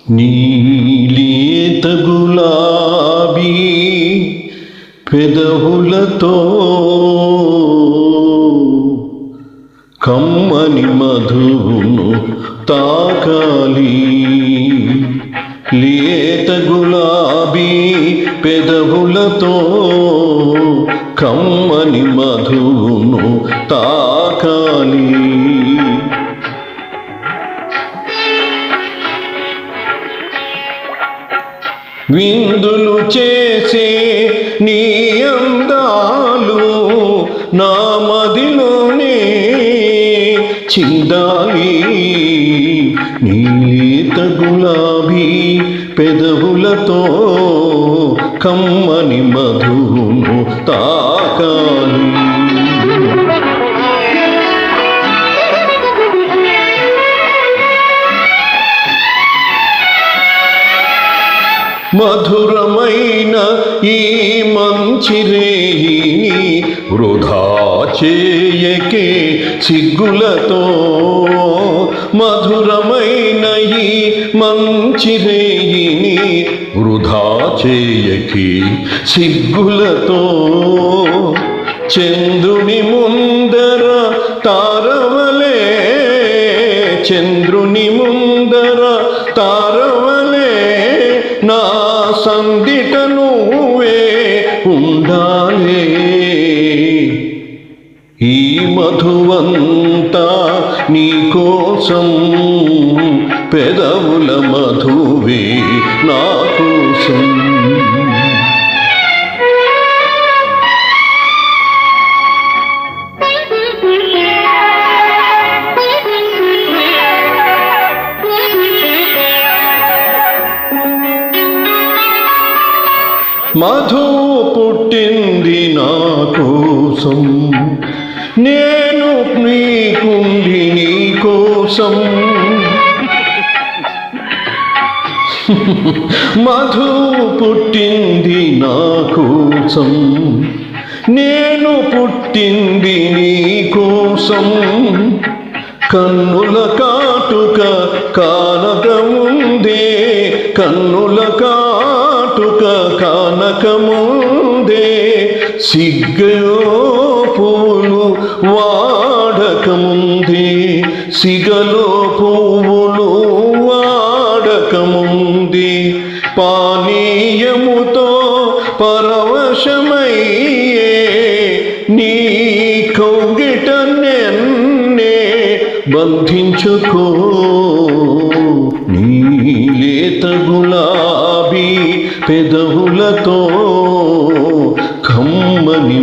నీలేత గులాబీ పెదవులతో కమ్మని మధువును తాకాలి. లేత గులాబీ పెదవులతో కమ్మని మధువును తాకాలి. విందులు చేసే నీ అందాలు నా మదిలోనే చిందాలి. నీలేత గులాబీ పెదవులతో కమ్మని మధువును తాకాలి. మధురమైన ఈ మంచి రేయిని వృధా చేయకే సిగ్గులతో. మధురమైన ఈ మంచి రేయిని వృధా చేయకే సిగ్గులతో. చంద్రుని ముందర తారవలే, చంద్రుని ముందర తారవలే నా సందిట నువ్వే ఉండాలే. ఈ మధువంతా నీ కోసం, పెదవుల మధువే నా కోసం. మధు పుట్టింది నా కోసం, నేను నీకుంది నీ కోసం. మధు పుట్టింది నా కోసం, నేను పుట్టింది నీ కోసం. కన్నుల కాటుక కానకముందే, కన్నుల కాటుక కానకముందే, సిగ్గలో పువ్వులు వాడకముందే, సిగలో పువ్వులు వాడకముందే, పానీయముతో పరవశమయ్యే నీ కౌగిట నన్నే బంధించుకో. నీలేత గులాబీ పెదవులతో కమ్మని